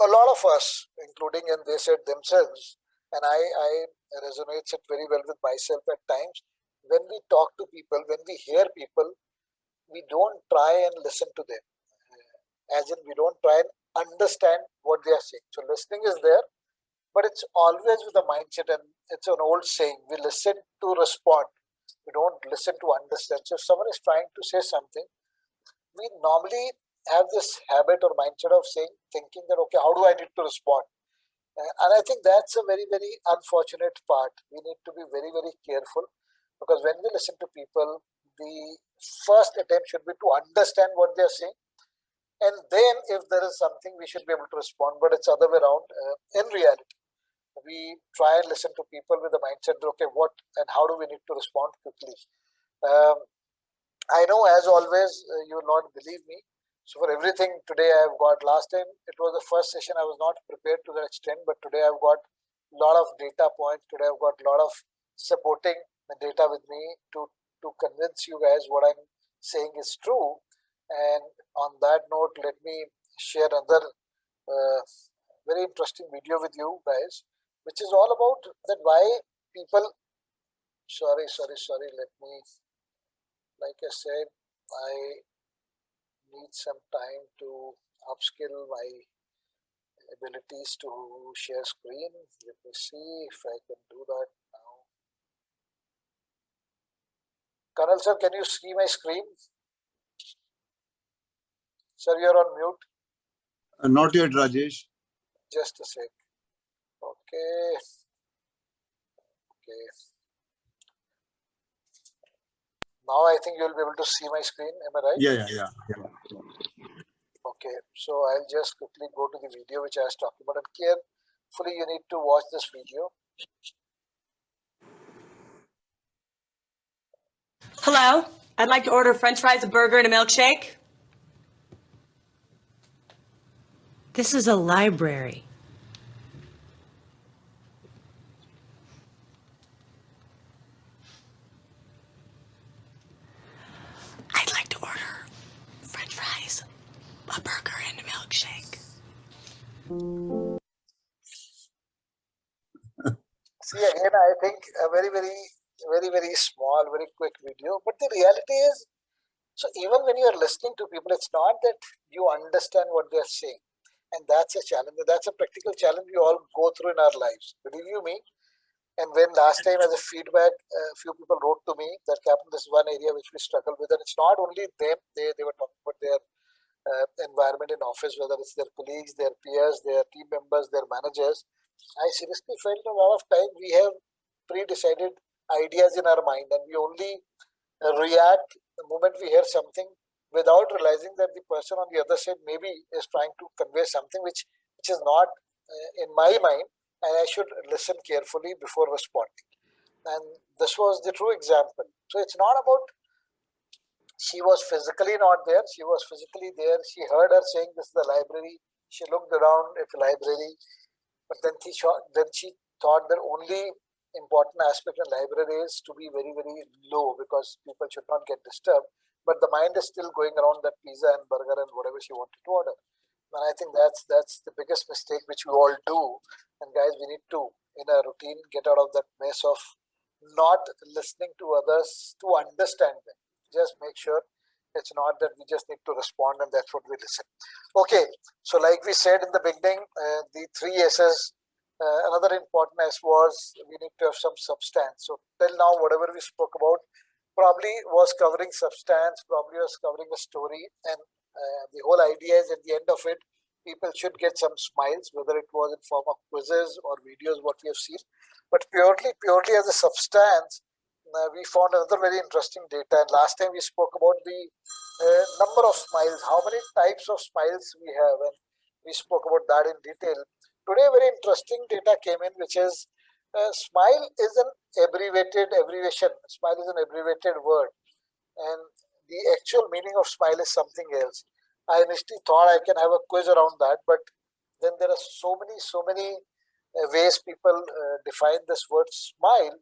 a lot of us, including, and they said themselves, and I resonates it very well with myself at times. When we talk to people, when we hear people, we don't try and listen to them. As in, we don't try and understand what they are saying. So listening is there, but it's always with a mindset, and it's an old saying: we listen to respond. We don't listen to understand. So if someone is trying to say something, we normally have this habit or mindset of saying, thinking that, okay, how do I need to respond? And I think that's a very, very unfortunate part. We need to be very, very careful, because when we listen to people, the first attempt should be to understand what they're saying. And then if there is something, we should be able to respond, but it's other way around. In reality, we try and listen to people with the mindset that, okay, what and how do we need to respond quickly? Um, I know, as always, you will not believe me. So for everything today I've got, last time it was the first session, I was not prepared to that extent, but today I've got a lot of data points. Today I've got a lot of supporting data with me to convince you guys what I'm saying is true. And on that note, let me share another very interesting video with you guys, which is all about that why people, sorry, let me, like I said, I need some time to upskill my abilities to share screen. Let me see if I can do that now. Colonel sir, can you see my screen? Sir, you're on mute. Not yet, Rajesh. Just a sec. Okay. Now I think you'll be able to see my screen. Am I right? Yeah. Okay. So I'll just quickly go to the video which I was talking about. And carefully, you need to watch this video. Hello, I'd like to order french fries, a burger, and a milkshake. This is a library. I'd like to order french fries, a burger, and a milkshake. See, again, I think a very, very small, very quick video. But the reality is, so even when you are listening to people, it's not that you understand what they're saying. And that's a challenge. That's a practical challenge we all go through in our lives. Believe you me. And when last time as a feedback, a few people wrote to me that, Captain, this is one area which we struggle with. And it's not only them, they were talking about their environment in office, whether it's their colleagues, their peers, their team members, their managers. I seriously felt a lot of time we have pre-decided ideas in our mind, and we only react the moment we hear something without realizing that the person on the other side maybe is trying to convey something which is not in my mind, and I should listen carefully before responding. And this was the true example. So it's not about she was physically not there. She was physically there. She heard her saying this is the library. She looked around at the library, but then she thought the only important aspect in library is to be very, very low, because people should not get disturbed. But the mind is still going around that pizza and burger and whatever she wanted to order. And I think that's the biggest mistake which we all do. And guys, we need to, in a routine, get out of that mess of not listening to others to understand them. Just make sure it's not that we just need to respond and that's what we listen. Okay, so like we said in the beginning, the 3 S's, another important S was we need to have some substance. So till now, whatever we spoke about probably was covering substance, probably was covering a story, and the whole idea is at the end of it, people should get some smiles, whether it was in form of quizzes or videos, what we have seen. But purely as a substance, we found another very interesting data. And last time we spoke about the number of smiles, how many types of smiles we have. And We spoke about that in detail. Today, very interesting data came in, which is smile is an abbreviation. Smile is an abbreviated word, and the actual meaning of smile is something else. I initially thought I can have a quiz around that, but then there are so many ways people define this word smile.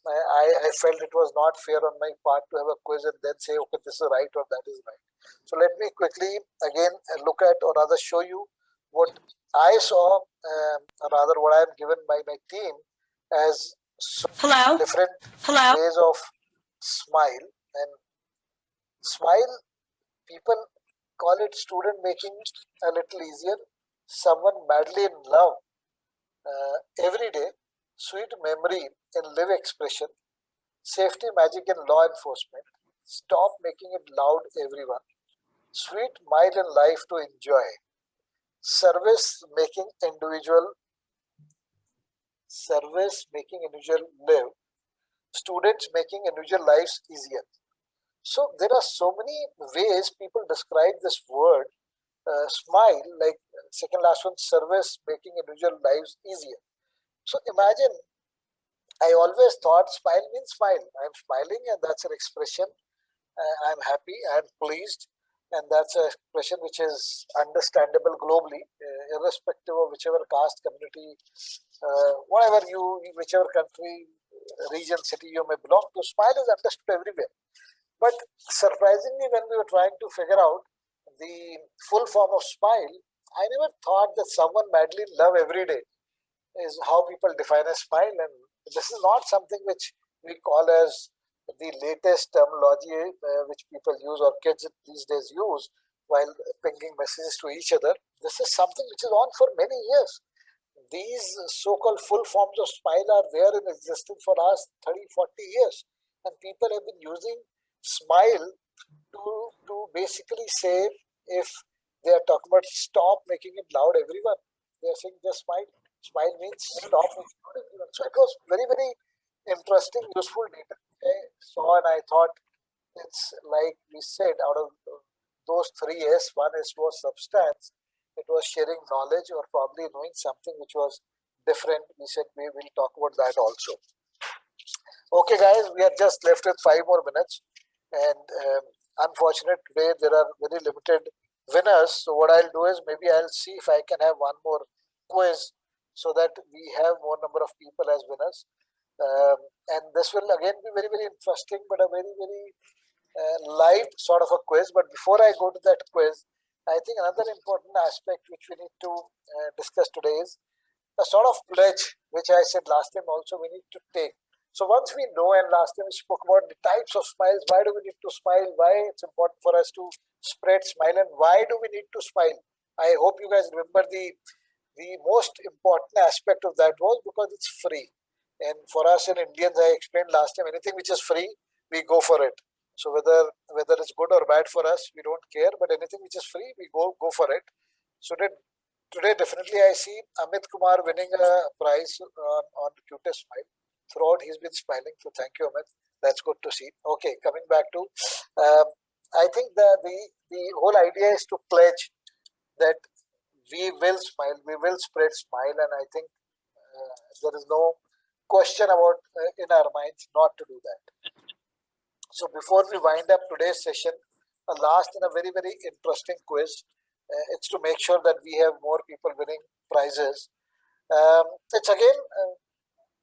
I felt it was not fair on my part to have a quiz and then say, okay, this is right or that is right. So let me quickly again look at, or rather show you what I saw, or rather what I am given by my team as Hello? different Hello? ways of smile. And smile, people call it student making a little easier, someone madly in love, every day, sweet memory in live expression, safety magic in law enforcement, stop making it loud everyone, sweet mile in life to enjoy, service making individual live, students making individual lives easier. So there are so many ways people describe this word, smile, like second last one, service making individual lives easier. So imagine, I always thought smile means smile. I'm smiling, and that's an expression. I'm happy, I'm pleased, and that's an expression which is understandable globally, irrespective of whichever caste, community, whichever country, region, city you may belong to. Smile is understood everywhere. But surprisingly, when we were trying to figure out the full form of smile, I never thought that someone madly in love every day is how people define a smile. And this is not something which we call as the latest terminology which people use or kids these days use while pinging messages to each other. This is something which is on for many years. These so-called full forms of smile are there in existence for last 30, 40 years. And people have been using smile to basically say, if they are talking about stop making it loud everyone, they are saying just smile. Smile means stop making it loud everyone. So it was very, very interesting, useful data I saw, and I thought it's like we said, out of those three S, one S was substance, it was sharing knowledge or probably knowing something which was different. We said we will talk about that also. Okay, guys, we are just left with 5 more minutes, and unfortunately today there are very limited winners. So what I'll do is maybe I'll see if I can have one more quiz so that we have more number of people as winners. And this will again be very, very interesting, but a very, very light sort of a quiz. But before I go to that quiz, I think another important aspect which we need to discuss today is a sort of pledge, which I said last time also we need to take. So once we know, and last time we spoke about the types of smiles, why do we need to smile, why it's important for us to spread smile, and why do we need to smile. I hope you guys remember the most important aspect of that was because it's free. And for us in Indians, I explained last time, anything which is free, we go for it. So whether it's good or bad for us, we don't care. But anything which is free, we go for it. So today definitely I see Amit Kumar winning a prize on the cutest smile. Throughout he's been smiling. So thank you, Amit. That's good to see. Okay, coming back to, um, I think the whole idea is to pledge that we will smile, we will spread smile, and I think there is no question about in our minds not to do that. So before we wind up today's session, a last and a very, very interesting quiz. It's to make sure that we have more people winning prizes. It's again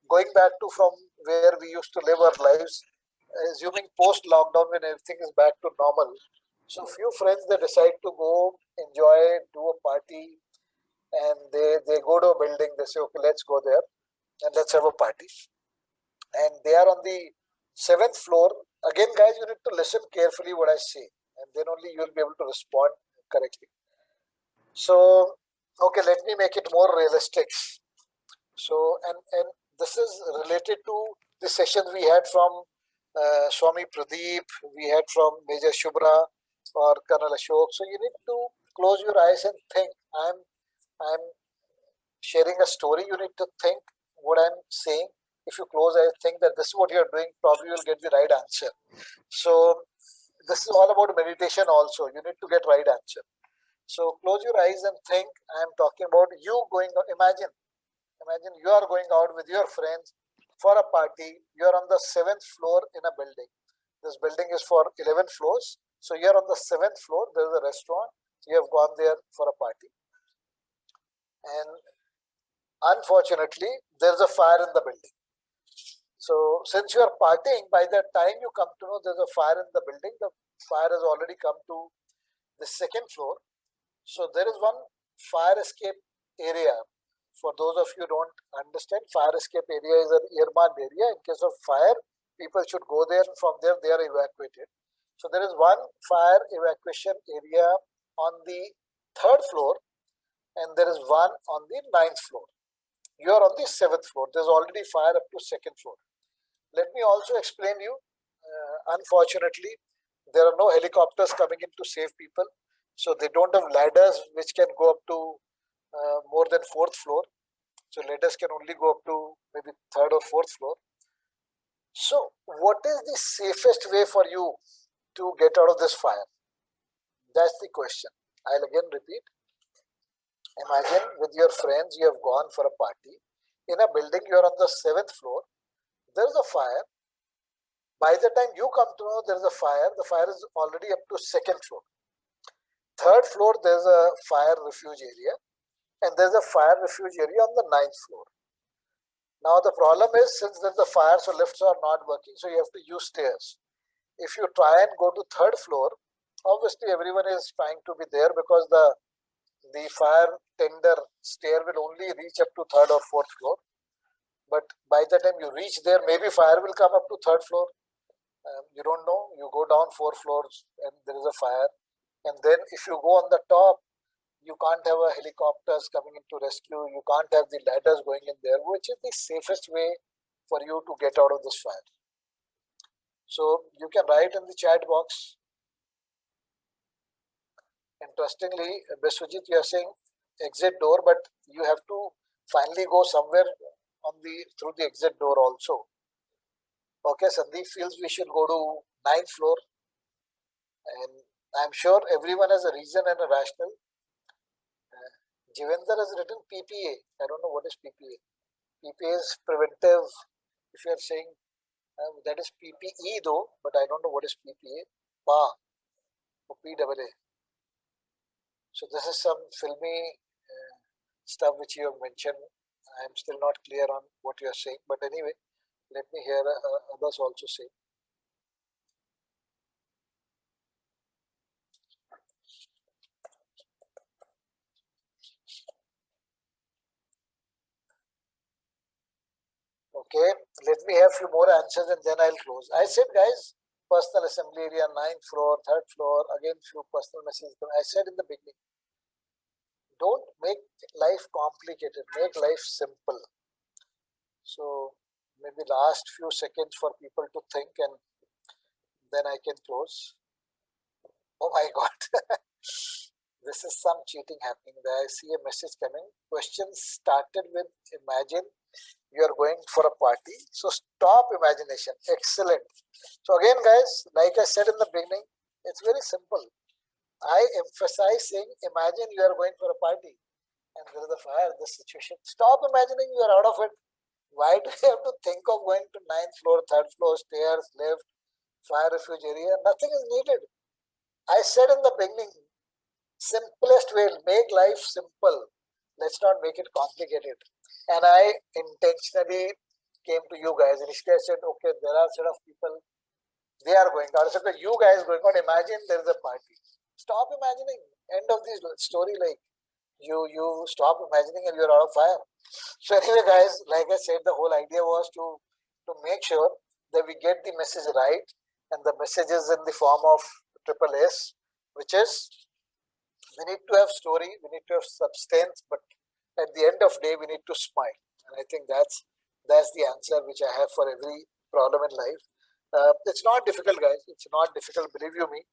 going back to from where we used to live our lives, assuming post lockdown when everything is back to normal. So few friends, they decide to go enjoy, do a party, and they go to a building. They say, okay, let's go there and let's have a party. And they are on the seventh floor. Again, guys, you need to listen carefully what I say, and then only you will be able to respond correctly. So, okay, let me make it more realistic. So, and this is related to the sessions we had from Swami Pradeep, we had from Major Shubhra or Colonel Ashok. So you need to close your eyes and think. I'm sharing a story. You need to think what I'm saying. If you close eyes, think that this is what you're doing, probably you'll get the right answer. So this is all about meditation also. You need to get right answer. So close your eyes and think. I am talking about you going. Imagine you are going out with your friends for a party. You are on the 7th floor in a building. This building is for 11 floors. So you are on the 7th floor. There is a restaurant. You have gone there for a party, and unfortunately, there is a fire in the building. So since you are partying, by the time you come to know there's a fire in the building, the fire has already come to the 2nd floor. So there is one fire escape area. For those of you who don't understand, fire escape area is an earmarked area. In case of fire, people should go there, and from there they are evacuated. So there is one fire evacuation area on the 3rd floor, and there is one on the 9th floor. You are on the 7th floor. There's already fire up to 2nd floor. Let me also explain you. Unfortunately, there are no helicopters coming in to save people. So they don't have ladders which can go up to more than 4th floor. So ladders can only go up to maybe 3rd or 4th floor. So what is the safest way for you to get out of this fire? That's the question. I'll again repeat. Imagine with your friends you have gone for a party. In a building, you are on the 7th floor. There is a fire. By the time you come to know there is a fire, the fire is already up to 2nd floor. 3rd floor, there's a fire refuge area, and there's a fire refuge area on the 9th floor. Now the problem is, since there's a fire, so lifts are not working, so you have to use stairs. If you try and go to 3rd floor, obviously everyone is trying to be there because the fire tender stair will only reach up to 3rd or 4th floor. But by the time you reach there, maybe fire will come up to 3rd floor. You don't know. You go down 4 floors and there is a fire. And then if you go on the top, you can't have a helicopters coming in to rescue. You can't have the ladders going in there, which is the safest way for you to get out of this fire. So you can write in the chat box. Interestingly, Biswajit, you are saying exit door, but you have to finally go somewhere on through the exit door also. Okay, Sandeep feels we should go to 9th floor, and I'm sure everyone has a reason and a rationale. Jivinder has written PPA. I don't know what is PPA. PPA is preventive. If you are saying that is PPE though, but I don't know what is PPA. PA or PAA. So this is some filmy stuff which you have mentioned. I am still not clear on what you are saying, but anyway, let me hear others also say. Okay, let me have a few more answers and then I'll close. I said, guys, personal assembly area, 9th floor, 3rd floor, again few personal messages. I said in the beginning, don't make life complicated, make life simple. So maybe last few seconds for people to think and then I can close. Oh my God. This is some cheating happening there. I see a message coming. Question started with imagine you are going for a party. So stop imagination. Excellent. So again, guys, like I said in the beginning, it's very simple. I emphasize saying imagine you are going for a party and there is a fire, this situation. Stop imagining you are out of it. Why do you have to think of going to 9th floor, 3rd floor, stairs, lift, fire refuge area? Nothing is needed. I said in the beginning, simplest way, make life simple. Let's not make it complicated. And I intentionally came to you guys. Initially I said, okay, there are a set of people, they are going out. I said, okay, you guys going out, imagine there is a party. Stop imagining. End of this story, like you stop imagining and you're out of fire. So anyway, guys, like I said, the whole idea was to make sure that we get the message right, and the message is in the form of triple S, which is we need to have story, we need to have substance, but at the end of the day, we need to smile. And I think that's the answer which I have for every problem in life. It's not difficult, guys. It's not difficult, believe you me.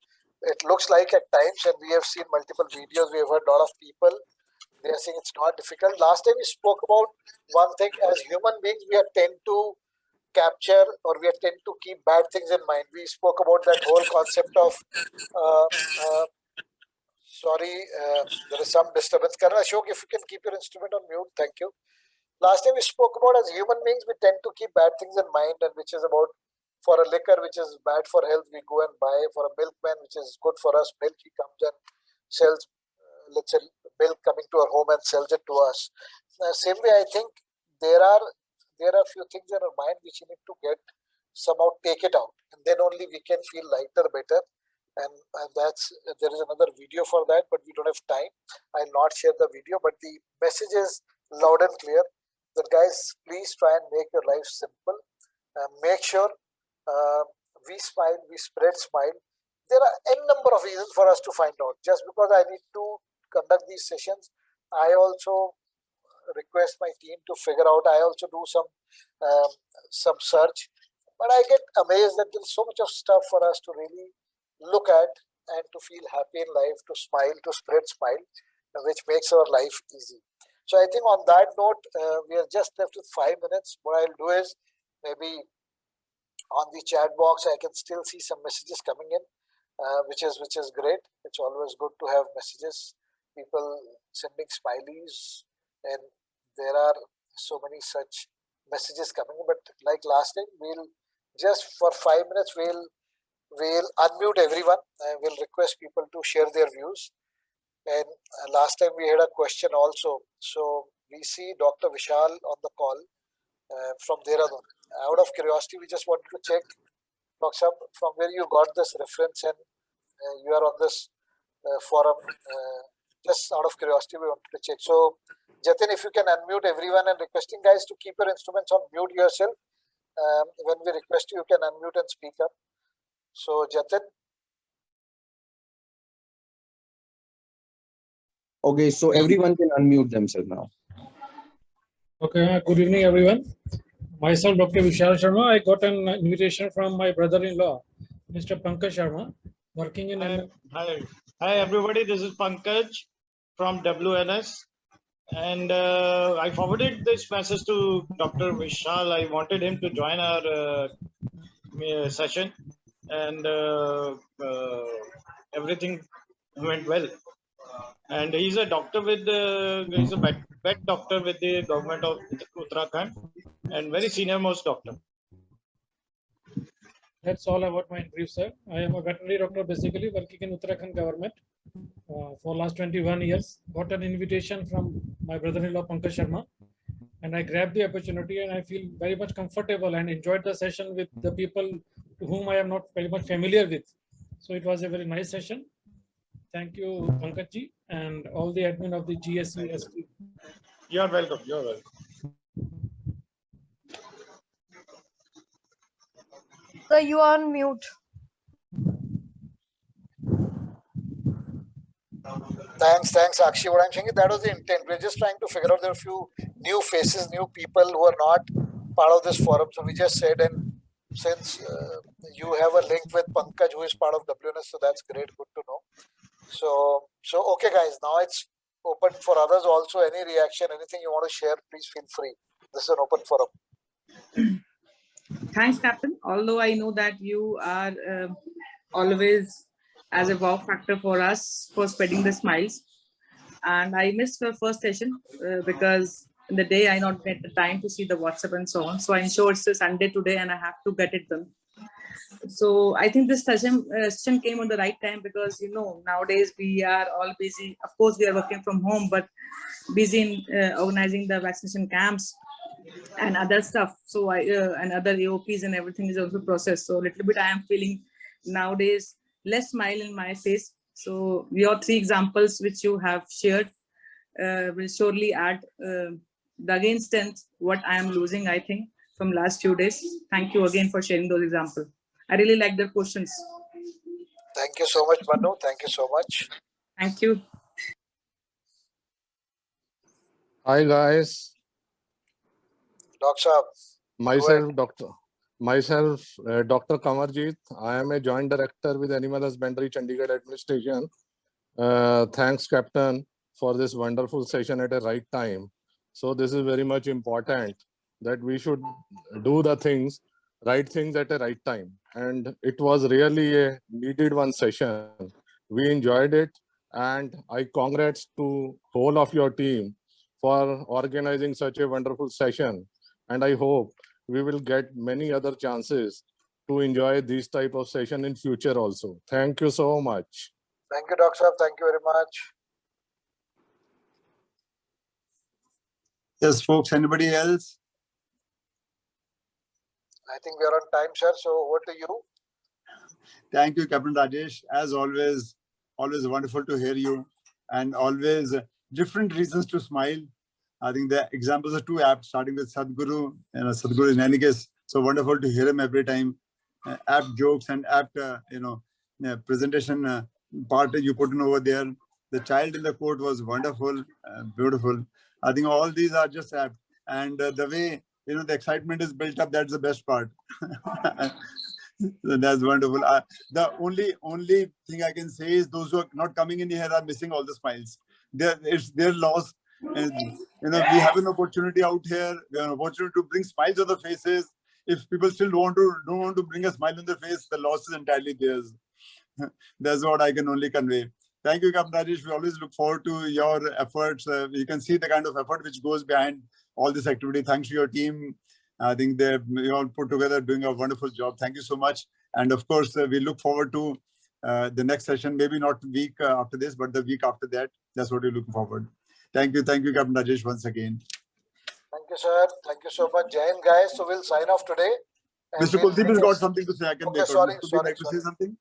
It looks like at times, and we have seen multiple videos, we have heard a lot of people, they are saying it's not difficult. Last time we spoke about one thing, as human beings, we are tend to capture or we are tend to keep bad things in mind. We spoke about that whole concept of Sorry, there is some disturbance. Karan, Ashok, if you can keep your instrument on mute, thank you. Last time we spoke about as human beings, we tend to keep bad things in mind, and which is about for a liquor which is bad for health, we go and buy. For a milkman which is good for us, milk, he comes and sells, let's say, milk coming to our home and sells it to us. Same way, I think there are a few things in our mind which you need to get somehow take it out, and then only we can feel lighter, better. And that's there is another video for that, but we don't have time. I'll not share the video, but the message is loud and clear that guys, please try and make your life simple. Make sure we smile, we spread smile. There are n number of reasons for us to find out. Just because I need to conduct these sessions, I also request my team to figure out. I also do some search, but I get amazed that there's so much of stuff for us to really look at and to feel happy in life, to smile, to spread smile, which makes our life easy. So I think on that note, we are just left with 5 minutes. What I'll do is maybe on the chat box, I can still see some messages coming in, which is great. It's always good to have messages, people sending smileys, and there are so many such messages coming in. But like last time, we'll just for 5 minutes we'll unmute everyone and we'll request people to share their views. And last time we had a question also. So we see Dr. Vishal on the call from Dehradun. Out of curiosity, we just wanted to check, Dr. Sahab, from where you got this reference and you are on this forum. Just out of curiosity, we wanted to check. So, Jatin, if you can unmute everyone and requesting guys to keep your instruments on mute yourself. When we request you, you can unmute and speak up. So, Jatin. Okay, so everyone can unmute themselves now. Okay, good evening, everyone. Myself, Dr. Vishal Sharma. I got an invitation from my brother-in-law, Mr. Pankaj Sharma, working in. Hi, everybody. This is Pankaj from WNS. And I forwarded this message to Dr. Vishal. I wanted him to join our session, and everything went well. And he's a doctor with he's a vet doctor with the government of Uttarakhand, and very senior most doctor. That's all about my brief, sir. I am a veterinary doctor, basically working in Uttarakhand government for last 21 years. Got an invitation from my brother-in-law Pankaj Sharma, and I grabbed the opportunity, and I feel very much comfortable and enjoyed the session with the people to whom I am not very much familiar with. So it was a very nice session. Thank you, Pankaj ji, and all the admin of the GACS. You're welcome. You're welcome. So you are on mute. Thanks, Akshi. What I'm saying is that was the intent. We're just trying to figure out there are a few new faces, new people who are not part of this forum. So we just said, and since you have a link with Pankaj, who is part of WNS, so that's great, good to know. So okay, guys, now it's open for others also. Any reaction, anything you want to share, please feel free. This is an open forum. Thanks, Captain. Although I know that you are always as a wow factor for us for spreading the smiles. And I missed your first session because in the day I not get the time to see the WhatsApp and so on. So I'm sure it's a Sunday today and I have to get it done. So I think this session came on the right time because, you know, nowadays we are all busy. Of course, we are working from home, but busy in organizing the vaccination camps and other stuff. So and other AOPs and everything is also processed. So a little bit I am feeling nowadays less smile in my face. So your 3 examples which you have shared will surely add the again strength what I am losing, I think, from last few days. Thank you again for sharing those examples. I really like the questions. Thank you so much, Manu. Thank you so much. Thank you. Hi guys. Dr. Myself, Dr. Kamarjeet. I am a Joint Director with Animal Husbandry, Chandigarh Administration. Thanks, Captain, for this wonderful session at the right time. So this is very much important that we should do the right things at the right time. And it was really a needed one session. We enjoyed it. And I congrats to whole of your team for organizing such a wonderful session. And I hope we will get many other chances to enjoy this type of session in future also. Thank you so much. Thank you, Dr. Sahab. Thank you very much. Yes, folks, anybody else? I think we are on time, sir. So over to you. Thank you, Captain Rajesh. As always wonderful to hear you, and always different reasons to smile. I think the examples are too apt, starting with Sadhguru. Sadhguru in any case, so wonderful to hear him every time. Apt jokes and apt, presentation part you put in over there. The child in the court was wonderful, beautiful. I think all these are just apt. And the way, the excitement is built up, that's the best part. That's wonderful. The only thing I can say is those who are not coming in here are missing all the smiles. It's their loss. And we have an opportunity out here. We have an opportunity to bring smiles on the faces. If people still don't want to bring a smile on their face, the loss is entirely theirs. That's what I can only convey. Thank you, Captain Rajesh. We always look forward to your efforts. You can see the kind of effort which goes behind all this activity. Thanks to your team. I think they all put together doing a wonderful job. Thank you so much. And of course, we look forward to the next session, maybe not the week after this, but the week after that. That's what we're looking forward. Thank you, Captain Rajesh, once again. Thank you, sir. Thank you so much, Jain, guys. So we'll sign off today. Mr. Kuldeep has got something to say. I can Okay, make out. sorry, Would you like to sorry. say something?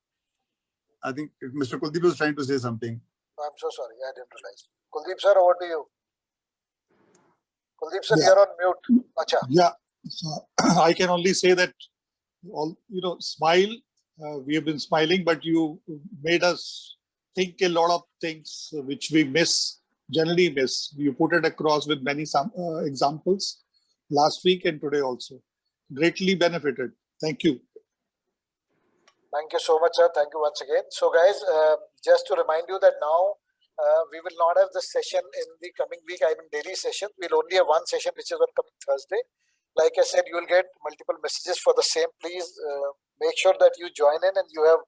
I think Mr. Kuldeep was trying to say something. I'm so sorry. I didn't realize. Kuldeep, sir, over to you. Kuldeep, sir, Yeah. you're on mute. Acha. Yeah, so I can only say that smile. We have been smiling, but you made us think a lot of things which we generally miss. You put it across with many examples last week and today also. Greatly benefited. Thank you. Thank you so much, sir. Thank you once again. So, guys, just to remind you that now we will not have this session in the coming week. I mean, daily session. We'll only have one session, which is on coming Thursday. Like I said, you will get multiple messages for the same. Please make sure that you join in and you have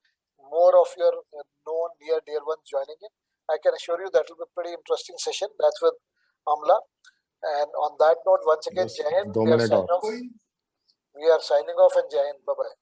more of your known, near, dear ones joining in. I can assure you that will be a pretty interesting session. That's with Amla. And on that note, once again, Jai Hind, we are signing off. We are signing off, and Jai Hind. Bye-bye.